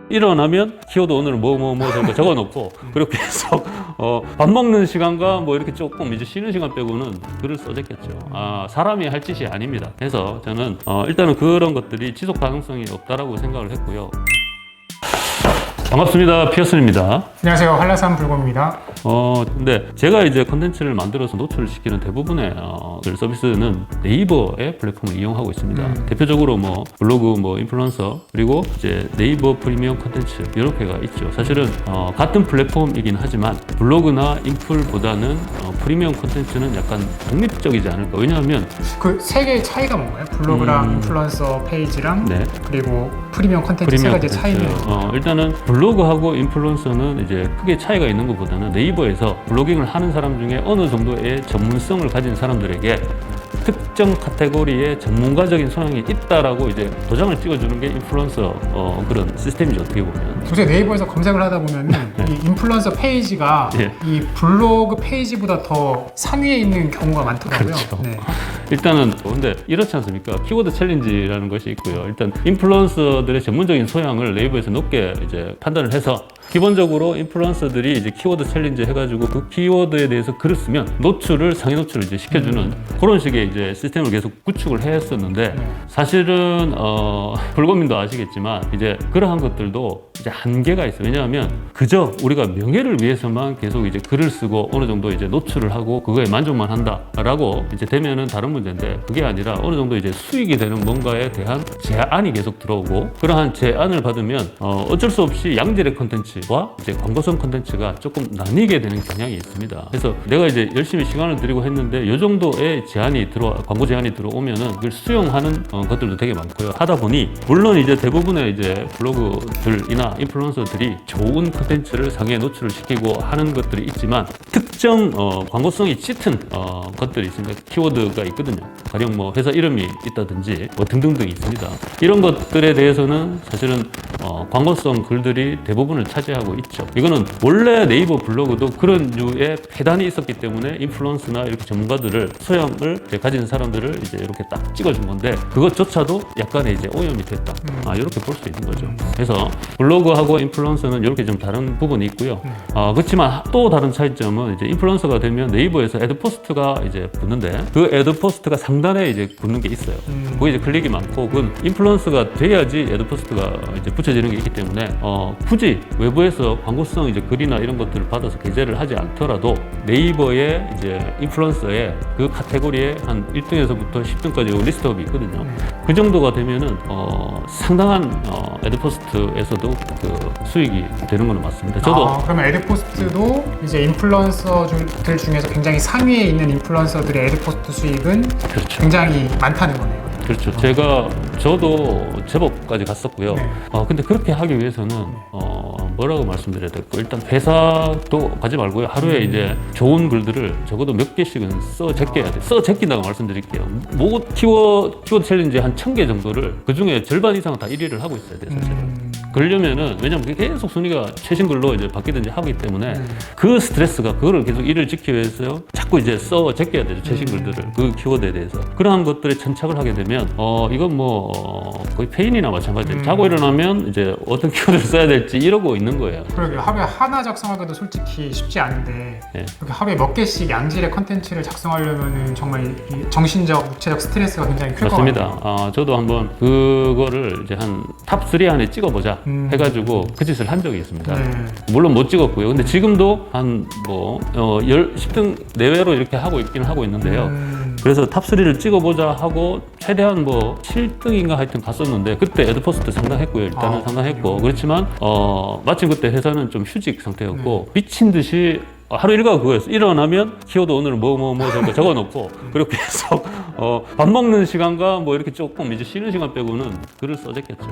일어나면 키워드 오늘은 뭐 적어놓고 그리고 계속 밥 먹는 시간과 뭐 이렇게 조금 이제 쉬는 시간 빼고는 글을 써졌겠죠. 사람이 할 짓이 아닙니다. 그래서 저는 일단은 그런 것들이 지속 가능성이 없다라고 생각을 했고요. 반갑습니다. 피어슨입니다. 안녕하세요. 한라산 불곰입니다. 근데 제가 이제 컨텐츠를 만들어서 노출을 시키는 대부분의 그 서비스는 네이버의 플랫폼을 이용하고 있습니다. 대표적으로 뭐 블로그, 뭐 인플루언서, 그리고 이제 네이버 프리미엄 컨텐츠 이렇게가 있죠. 사실은 같은 플랫폼이긴 하지만 블로그나 인플보다는 프리미엄 컨텐츠는 약간 독립적이지 않을까. 왜냐하면 그 세 개의 차이가 뭔가요? 블로그랑 인플루언서 페이지랑 네. 그리고 프리미엄 컨텐츠 세 가지 차이는? 일단은 블로그하고 인플루언서는 이제 크게 차이가 있는 것보다는 네이버에서 블로깅을 하는 사람 중에 어느 정도의 전문성을 가진 사람들에게 특정 카테고리의 전문가적인 소양이 있다라고 이제 도장을 찍어주는 게 인플루언서 그런 시스템이죠. 어떻게 보면. 요새 네이버에서 검색을 하다 보면은 이 인플루언서 페이지가 이 블로그 페이지보다 더 상위에 있는 경우가 많더라고요. 그렇죠. 네. 일단은 근데 이렇지 않습니까? 키워드 챌린지라는 것이 있고요. 일단 인플루언서들의 전문적인 소양을 네이버에서 높게 이제 판단을 해서 기본적으로 인플루언서들이 이제 키워드 챌린지 해가지고 그 키워드에 대해서 글을 쓰면 노출을 상위 노출을 이제 시켜주는 그런 식의 이제 시스템을 계속 구축을 했었는데 사실은 불곰님도 아시겠지만 이제 그러한 것들도 이제 한계가 있어요. 왜냐하면 그저 우리가 명예를 위해서만 계속 이제 글을 쓰고 어느 정도 이제 노출을 하고 그거에 만족만 한다라고 이제 되면은 다른 문제인데 그게 아니라 어느 정도 이제 수익이 되는 뭔가에 대한 제안이 계속 들어오고 그러한 제안을 받으면 어쩔 수 없이 양질의 컨텐츠와 이제 광고성 컨텐츠가 조금 나뉘게 되는 경향이 있습니다. 그래서 내가 이제 열심히 시간을 들이고 했는데 이 정도의 광고 제안이 들어오면은 그걸 수용하는 것들도 되게 많고요. 하다 보니 물론 이제 대부분의 이제 블로그들이나 인플루언서들이 좋은 컨텐츠를 상위에 노출을 시키고 하는 것들이 있지만 특정 광고성이 짙은 것들이 있습니다. 키워드가 있거든요. 가령 뭐 회사 이름이 있다든지 뭐 등등등 있습니다. 이런 것들에 대해서는 사실은 광고성 글들이 대부분을 차지하고 있죠. 이거는 원래 네이버 블로그도 그런 류의 폐단이 있었기 때문에 인플루언서나 이렇게 전문가들을 소양을 가진 사람들을 이제 이렇게 딱 찍어준 건데 그것조차도 약간의 이제 오염이 됐다. 이렇게 볼 수 있는 거죠. 그래서 블로그하고 인플루언서는 이렇게 좀 다른 부분이 있고요. 그렇지만 또 다른 차이점은 이제 인플루언서가 되면 네이버에서 애드포스트가 이제 붙는데 그 애드포스트가 상단에 이제 붙는 게 있어요. 그게 이제 클릭이 많고 그건 인플루언서가 돼야지 애드포스트가 이제 붙여지는 게 있기 때문에 굳이 외부에서 광고성 이제 글이나 이런 것들을 받아서 게재를 하지 않더라도 네이버의 이제 인플루언서의 그 카테고리에 한 1등에서부터 10등까지 리스트업이 있거든요. 그 정도가 되면은 상당한 애드포스트에서도 그 수익이 되는 건 맞습니다. 저도 그러면 애드포스트도 이제 인플루언서들 중에서 굉장히 상위에 있는 인플루언서들의 애드포스트 수익은 그렇죠. 굉장히 많다는 거네요. 그렇죠. 저도 제법까지 갔었고요. 근데 그렇게 하기 위해서는 뭐라고 말씀드려야 될까? 일단 회사도 가지 말고요. 하루에 이제 좋은 글들을 적어도 몇 개씩은 써 제껴야 돼요. 써 제낀다고 말씀드릴게요. 키워드 챌린지 한 1000개 정도를 그 중에 절반 이상은 다 1위를 하고 있어야 돼요, 사실은. 그러려면은 왜냐면 계속 순위가 최신 글로 이제 바뀌든지 하기 때문에 그 스트레스가 그거를 계속 1위를 지키기 위해서 자꾸 이제 써 제껴야 되죠. 최신 글들을 그 키워드에 대해서 그러한 것들에 천착을 하게 되면 이건 뭐 거의 페인이나 마찬가지예요. 자고 일어나면 이제 어떤 키워드를 써야 될지 이러고 있는 거예요. 그러게 하루에 하나 작성하기도 솔직히 쉽지 않은데 이렇게 하루에 몇 개씩 양질의 컨텐츠를 작성하려면은 정말 이 정신적, 육체적 스트레스가 굉장히 클 것 같아요. 맞습니다. 저도 한번 그거를 이제 한 탑 3 안에 찍어보자 해가지고 그 짓을 한 적이 있습니다. 물론 못 찍었고요. 근데 지금도 한 뭐 10등 내외로 이렇게 하고 있기는 하고 있는데요. 그래서 탑 3를 찍어보자 하고 최대한 뭐 7등인가 하여튼 갔었는데 그때 애드포스트 상당했고요. 일단은 상당했고 그렇지만 마침 그때 회사는 좀 휴직 상태였고 미친 듯이 하루 일과가 그거였어. 일어나면 키워드 오늘은 뭐 적어놓고 그리고 계속 밥 먹는 시간과 뭐 이렇게 조금 이제 쉬는 시간 빼고는 글을 써졌겠죠.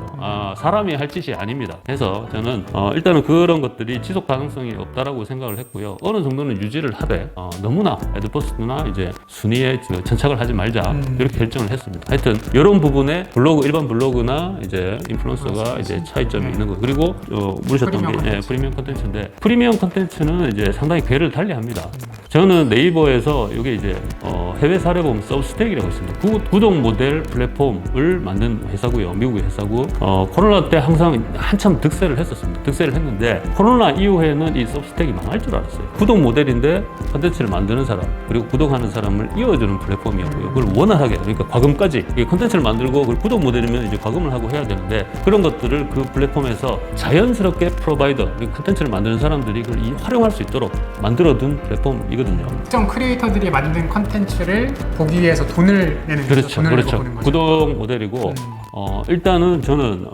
사람이 할 짓이 아닙니다. 그래서 저는 일단은 그런 것들이 지속 가능성이 없다라고 생각을 했고요. 어느 정도는 유지를 하되 너무나 애드포스트나 이제 순위에 천착을 하지 말자 이렇게 결정을 했습니다. 하여튼 이런 부분에 일반 블로그나 이제 인플루언서가 이제 차이점이 있는 거. 그리고 물으셨던 게 프리미엄 컨텐츠인데 프리미엄 컨텐츠는 이제 상당히 궤를 달리합니다. 저는 네이버에서 이게 이제 해외 사례 보면 서브스택이라고 있습니다. 구독 모델 플랫폼을 만든 회사고요. 미국의 회사고 코로나 때 항상 한참 득세를 했었습니다. 득세를 했는데 코로나 이후에는 이 서브스택이 망할 줄 알았어요. 구독 모델인데 콘텐츠를 만드는 사람 그리고 구독하는 사람을 이어주는 플랫폼이었고요. 그걸 원활하게 그러니까 과금까지 콘텐츠를 만들고 그걸 구독 모델이면 이제 과금을 하고 해야 되는데 그런 것들을 그 플랫폼에서 자연스럽게 프로바이더 콘텐츠를 만드는 사람들이 그걸 활용할 수 있도록 만들어둔 플랫폼이거든요. 특정 크리에이터들이 만든 컨텐츠를 보기 위해서 돈을 내는 그렇죠, 돈을 그렇죠. 내고 보는 거죠. 구독 모델이고 일단은 저는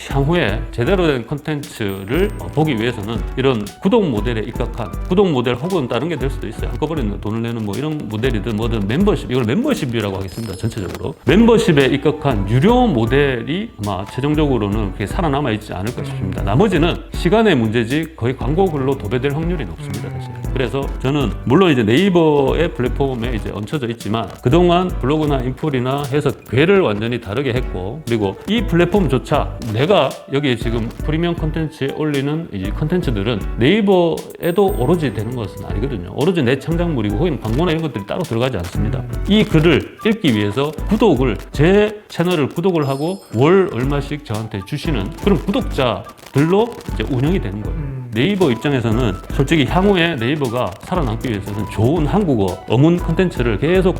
향후에 제대로 된 컨텐츠를 보기 위해서는 이런 구독 모델에 입각한 구독 모델 혹은 다른 게 될 수도 있어요. 한꺼번에 돈을 내는 뭐 이런 모델이든 뭐든 멤버십 이걸 멤버십이라고 하겠습니다. 전체적으로 멤버십에 입각한 유료 모델이 아마 최종적으로는 그게 살아남아 있지 않을까 싶습니다. 나머지는 시간의 문제지 거의 광고글로 도배될 확률이 높습니다. 사실. 그래서 저는 물론 이제 네이버의 플랫폼에 이제 얹혀져 있지만 그동안 블로그나 인풀이나 해서 궤를 완전히 다르게 했고 그리고 이 플랫폼조차 내가 여기에 지금 프리미엄 콘텐츠에 올리는 이 콘텐츠들은 네이버에도 오로지 되는 것은 아니거든요. 오로지 내 창작물이고 거기는 광고나 이런 것들이 따로 들어가지 않습니다. 이 글을 읽기 위해서 구독을 제 채널을 구독을 하고 월 얼마씩 저한테 주시는 그런 구독자들로 이제 운영이 되는 거예요. 네이버 입장에서는 솔직히 향후에 네이버가 살아남기 위해서는 좋은 한국어 어문 콘텐츠를 계속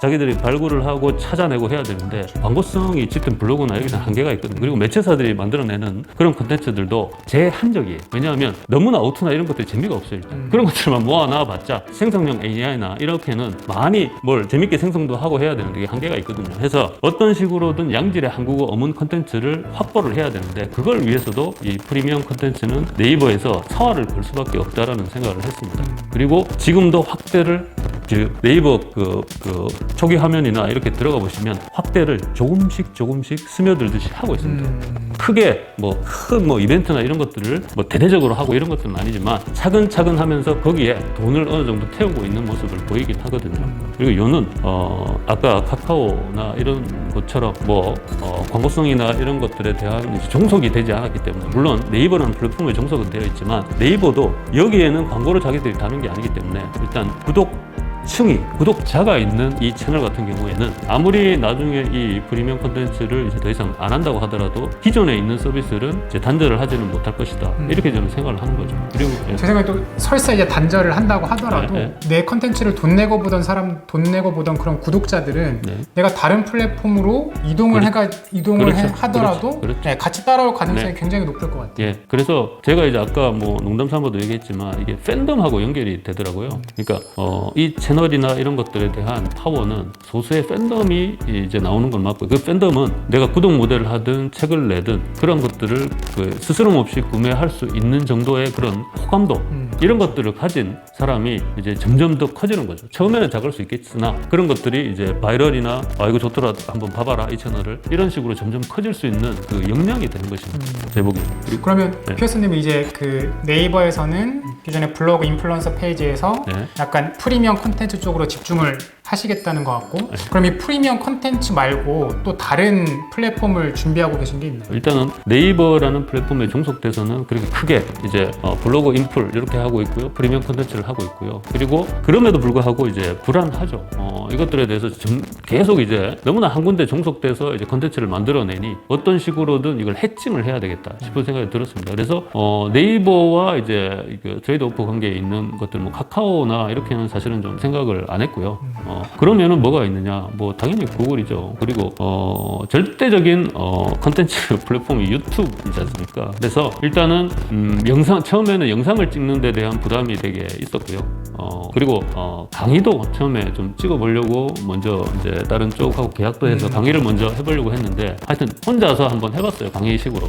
자기들이 발굴을 하고 찾아내고 해야 되는데 광고성이 짙은 블로그나 여기는 한계가 있거든요. 그리고 매체사들이 만들어내는 그런 콘텐츠들도 제한적이에요. 왜냐하면 너무나 오투나 이런 것들이 재미가 없어요. 일단. 그런 것들만 모아놔봤자 생성형 AI나 이렇게는 많이 뭘 재밌게 생성도 하고 해야 되는데 이게 한계가 있거든요. 그래서 어떤 식으로든 양질의 한국어 어문 콘텐츠를 확보를 해야 되는데 그걸 위해서도 이 프리미엄 콘텐츠는 네이버에서 차화를 걸 수밖에 없다라는 생각을 했습니다. 그리고 지금도 확대를 네이버 초기 화면이나 이렇게 들어가 보시면 확대를 조금씩 스며들듯이 하고 있습니다. 크게 큰 이벤트나 이런 것들을 대대적으로 하고 이런 것들은 아니지만 차근차근 하면서 거기에 돈을 어느 정도 태우고 있는 모습을 보이긴 하거든요. 그리고 이거는 아까 카카오나 이런 것처럼 광고성이나 이런 것들에 대한 종속이 되지 않았기 때문에 물론 네이버라는 플랫폼에 종속은 되어 있지만 네이버도 여기에는 광고를 자기들이 다는 게 아니기 때문에 일단 구독자가 있는 이 채널 같은 경우에는 아무리 나중에 이 프리미엄 콘텐츠를 이제 더 이상 안 한다고 하더라도 기존에 있는 서비스는 이제 단절을 하지는 못할 것이다. 이렇게 저는 생각을 하는 거죠. 그리고 제 생각에 또 설사 이제 단절을 한다고 하더라도 내 컨텐츠를 돈 내고 보던 그런 구독자들은 내가 다른 플랫폼으로 이동을 하더라도 같이 따라올 가능성이 굉장히 높을 것 같아요. 예, 그래서 제가 이제 아까 농담 삼아도 얘기했지만 이게 팬덤하고 연결이 되더라고요. 그러니까 이 채널이나 이런 것들에 대한 파워는 소수의 팬덤이 이제 나오는 건 맞고 그 팬덤은 내가 구독 모델을 하든 책을 내든 그런 것들을 스스럼 없이 구매할 수 있는 정도의 그런 호감도 이런 것들을 가진 사람이 이제 점점 더 커지는 거죠. 처음에는 작을 수 있겠으나 그런 것들이 이제 바이럴이나 이거 좋더라 한번 봐봐라 이 채널을 이런 식으로 점점 커질 수 있는 그 역량이 되는 것입니다. 제목이. 그러면 피어스님은 이제 네이버에서는 기존의 블로그 인플루언서 페이지에서 약간 프리미엄 콘텐츠 쪽으로 집중을 하시겠다는 것 같고 그럼 이 프리미엄 콘텐츠 말고 또 다른 플랫폼을 준비하고 계신 게 있나요? 일단은 네이버라는 플랫폼에 종속돼서는 그렇게 크게 이제 블로그 인풀 이렇게 하고 있고요. 프리미엄 콘텐츠를 하고 있고요. 그리고 그럼에도 불구하고 이제 불안하죠. 이것들에 대해서 계속 이제 너무나 한 군데 종속돼서 이제 콘텐츠를 만들어내니 어떤 식으로든 이걸 해칭을 해야 되겠다 싶은 생각이 들었습니다. 그래서 네이버와 이제 트레이드 오프 관계에 있는 것들 카카오나 이렇게는 사실은 좀 생각을 안 했고요. 그러면은 뭐가 있느냐? 당연히 구글이죠. 그리고 절대적인 컨텐츠 플랫폼이 유튜브이지 않습니까? 그래서 일단은 처음에는 영상을 찍는 데 대한 부담이 되게 있었고요. 그리고 강의도 처음에 좀 찍어보려고 먼저 이제 다른 쪽하고 계약도 해서 강의를 먼저 해보려고 했는데 하여튼 혼자서 한번 해봤어요. 강의식으로.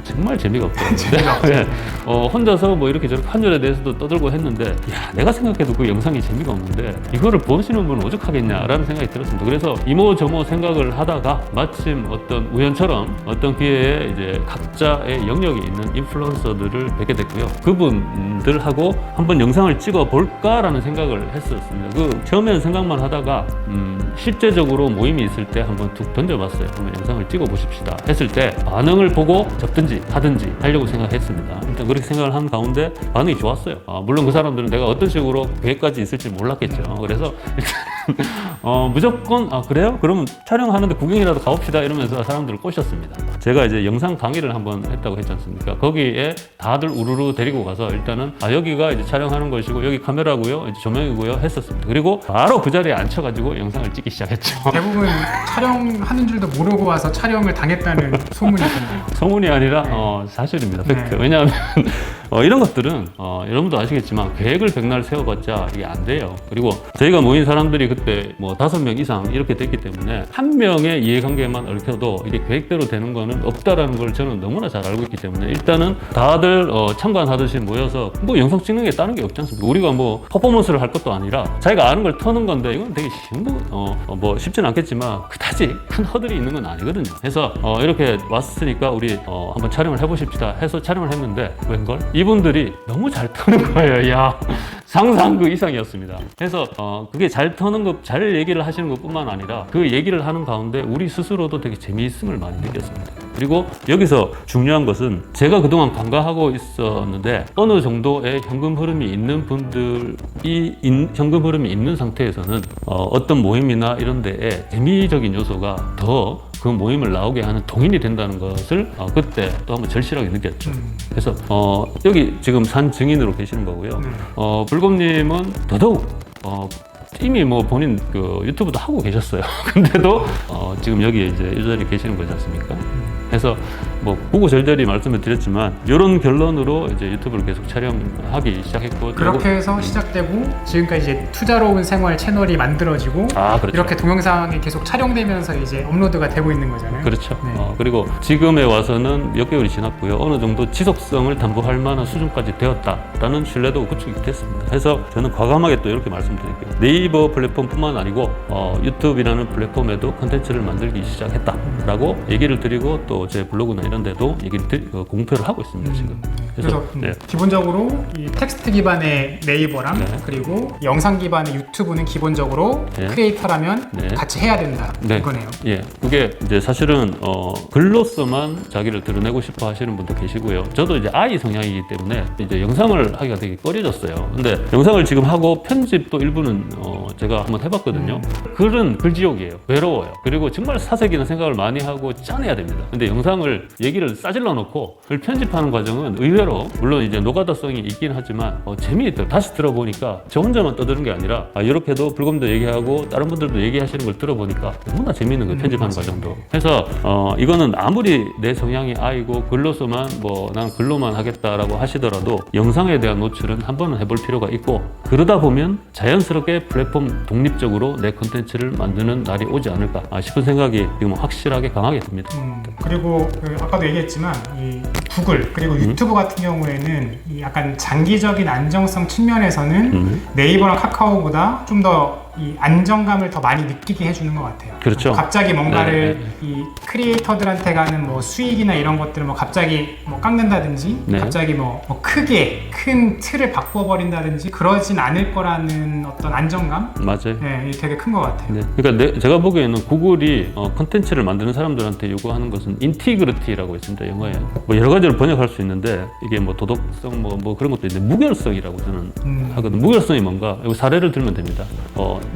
정말 재미가 없더라고요. 혼자서 이렇게 저렇게 한줄에 대해서도 떠들고 했는데 내가 생각해도 그 영상이 재미가 없는데 이거를 보시는 분은 오죽하겠냐라는 생각이 들었습니다. 그래서 이모저모 생각을 하다가 마침 어떤 우연처럼 어떤 기회에 이제 각자의 영역이 있는 인플루언서들을 뵙게 됐고요. 그분들하고 한번 영상을 찍어 볼까라는 생각을 했었습니다. 처음에는 생각만 하다가 실제적으로 모임이 있을 때 한번 툭 던져봤어요. 한번 영상을 찍어 보십시다 했을 때 반응을 보고 접든지 하든지 하려고 생각했습니다. 일단 그렇게 생각을 한 가운데 반응이 좋았어요. 물론 그 사람들은 내가 어떤 식으로 계획까지 있을지 몰랐겠죠. 그래서 일단 무조건 그래요? 그러면 촬영하는데 구경이라도 가봅시다 이러면서 사람들을 꼬셨습니다. 제가 이제 영상 강의를 한번 했다고 했지 않습니까? 거기에 다들 우르르 데리고 가서 일단은 여기가 이제 촬영하는 것이고 여기 카메라고요, 이제 조명이고요 했었습니다. 그리고 바로 그 자리에 앉혀가지고 영상을 찍기 시작했죠. 대부분 촬영하는 줄도 모르고 와서 촬영을 당했다는 소문이 있던데요. 소문이 아니라 사실입니다. 팩트. 왜냐하면 이런 것들은 여러분도 아시겠지만 계획을 백날 세워봤자 이게 안 돼요. 그리고 저희가 모인 사람들이 그때 뭐 5명 이상 이렇게 됐기 때문에 한 명의 이해관계만 얽혀도 이게 계획대로 되는 거는 없다라는 걸 저는 너무나 잘 알고 있기 때문에 일단은 다들 참관하듯이 모여서 뭐 영상 찍는 게 다른 게 없지 않습니까? 우리가 뭐 퍼포먼스를 할 것도 아니라 자기가 아는 걸 터는 건데 이건 되게 뭐 쉽지는 않겠지만 그다지 큰 허들이 있는 건 아니거든요. 그래서 이렇게 왔으니까 우리 한번 촬영을 해보십시다 해서 촬영을 했는데 웬걸? 이분들이 너무 잘 터는 거예요. 야, 상상 그 이상이었습니다. 그래서 그게 잘 터는 거, 잘 얘기를 하시는 것뿐만 아니라 그 얘기를 하는 가운데 우리 스스로도 되게 재미있음을 많이 느꼈습니다. 그리고 여기서 중요한 것은 제가 그동안 간과하고 있었는데 어느 정도의 현금 흐름이 있는 분들이 현금 흐름이 있는 상태에서는 어떤 모임이나 이런 데에 재미적인 요소가 더 그 모임을 나오게 하는 동인이 된다는 것을 그때 또 한번 절실하게 느꼈죠. 그래서 여기 지금 산 증인으로 계시는 거고요. 불곰님은 더더욱 이미 뭐 본인 그 유튜브도 하고 계셨어요. 근데도 지금 여기 이제 이 자리에 계시는 거지 않습니까? 그래서 뭐 구구절절히 말씀을 드렸지만 이런 결론으로 이제 유튜브를 계속 촬영하기 시작했고 그렇게 해서 시작되고 지금까지 이제 투자로운 생활 채널이 만들어지고 그렇죠. 이렇게 동영상이 계속 촬영되면서 이제 업로드가 되고 있는 거잖아요. 그렇죠. 네. 그리고 지금에 와서는 몇 개월이 지났고요. 어느 정도 지속성을 담보할 만한 수준까지 되었다라는 신뢰도 구축이 됐습니다. 그래서 저는 과감하게 또 이렇게 말씀드릴게요. 네이버 플랫폼뿐만 아니고 유튜브라는 플랫폼에도 콘텐츠를 만들기 시작했다라고 얘기를 드리고 또 제 블로그나 이런 데도 공표를 하고 있습니다. 지금. 그래서 기본적으로 이 텍스트 기반의 네이버랑 그리고 영상 기반의 유튜브는 기본적으로 크리에이터라면 같이 해야 된다 이거네요. 예, 그게 이제 사실은 글로서만 자기를 드러내고 싶어 하시는 분도 계시고요. 저도 이제 I 성향이기 때문에 이제 영상을 하기가 되게 꺼려졌어요. 근데 영상을 지금 하고 편집도 일부는 제가 한번 해봤거든요. 글은 글지옥이에요. 외로워요. 그리고 정말 사색이나 생각을 많이 하고 짜내야 됩니다. 근데 영상을 얘기를 싸질러 놓고 그걸 편집하는 과정은 의외로 물론 이제 노가다성이 있긴 하지만 재미있더라고요. 다시 들어보니까 저 혼자만 떠드는 게 아니라 이렇게도 불곰도 얘기하고 다른 분들도 얘기하시는 걸 들어보니까 너무나 재미있는 거예요. 편집하는 과정도. 그래서 이거는 아무리 내 성향이 I고 글로서만 난 글로만 하겠다라고 하시더라도 영상에 대한 노출은 한 번은 해볼 필요가 있고 그러다 보면 자연스럽게 플랫폼 독립적으로 내 콘텐츠를 만드는 날이 오지 않을까 싶은 생각이 지금 확실하게 강하게 듭니다. 그리고 아까도 얘기했지만 이 구글 그리고 유튜브 같은 경우에는 이 약간 장기적인 안정성 측면에서는 네이버랑 카카오보다 좀 더 이 안정감을 더 많이 느끼게 해주는 것 같아요. 그렇죠. 갑자기 뭔가를 이 크리에이터들한테 가는 뭐 수익이나 이런 것들을 뭐 갑자기 뭐 깎는다든지 갑자기 뭐 크게 큰 틀을 바꿔버린다든지 그러진 않을 거라는 어떤 안정감? 맞아요. 네, 되게 큰 것 같아요. 그러니까 제가 보기에는 구글이 콘텐츠를 만드는 사람들한테 요구하는 것은 인티그리티라고 있습니다. 영어에 뭐 여러 가지로 번역할 수 있는데 이게 뭐 도덕성 뭐 그런 것도 있는데 무결성이라고 저는 하거든요. 무결성이 뭔가 사례를 들면 됩니다.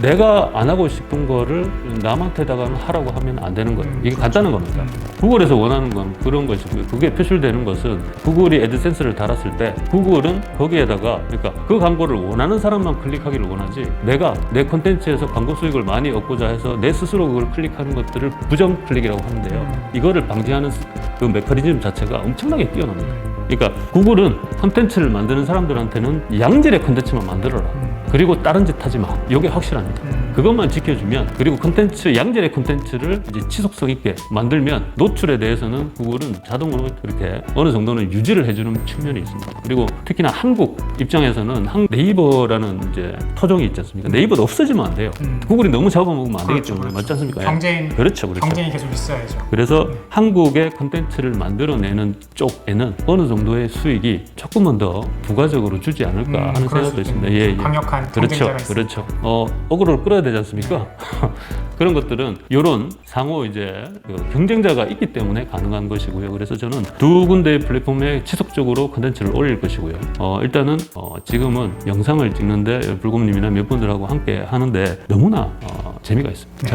내가 안 하고 싶은 거를 남한테다가 하라고 하면 안 되는 거예요. 이게 간단한 겁니다. 구글에서 원하는 건 그런 것이고요. 그게 표출되는 것은 구글이 애드센스를 달았을 때 구글은 거기에다가 그러니까 그 광고를 원하는 사람만 클릭하기를 원하지 내가 내 콘텐츠에서 광고 수익을 많이 얻고자 해서 내 스스로 그걸 클릭하는 것들을 부정 클릭이라고 하는데요. 이거를 방지하는 그 메커니즘 자체가 엄청나게 뛰어납니다. 그러니까 구글은 콘텐츠를 만드는 사람들한테는 양질의 콘텐츠만 만들어라. 그리고 다른 짓 하지 마. 이게 확실합니다. 그것만 지켜주면 그리고 콘텐츠 양질의 콘텐츠를 이제 지속성 있게 만들면 노출에 대해서는 구글은 자동으로 이렇게 어느 정도는 유지를 해주는 측면이 있습니다. 그리고 특히나 한국 입장에서는 네이버라는 이제 토종이 있지 않습니까? 네이버도 없어지면 안 돼요. 구글이 너무 잡아먹으면 안 되기 때문에 맞지 않습니까? 그렇죠. 경쟁이 계속 있어야죠. 그래서 한국의 콘텐츠를 만들어내는 쪽에는 어느 정도의 수익이 조금은 더 부가적으로 주지 않을까 하는 생각도 있습니다. 강력한 경쟁자가 있습니다. 그렇죠. 어그로를 끌어야 있어야 되지 않습니까? 그런 것들은 이런 상호 이제 그 경쟁자가 있기 때문에 가능한 것이고요. 그래서 저는 두 군데의 플랫폼에 지속적으로 컨텐츠를 올릴 것이고요. 일단은 지금은 영상을 찍는데 불곰님이나 몇 분들하고 함께 하는데 너무나 재미가 있습니다. 자,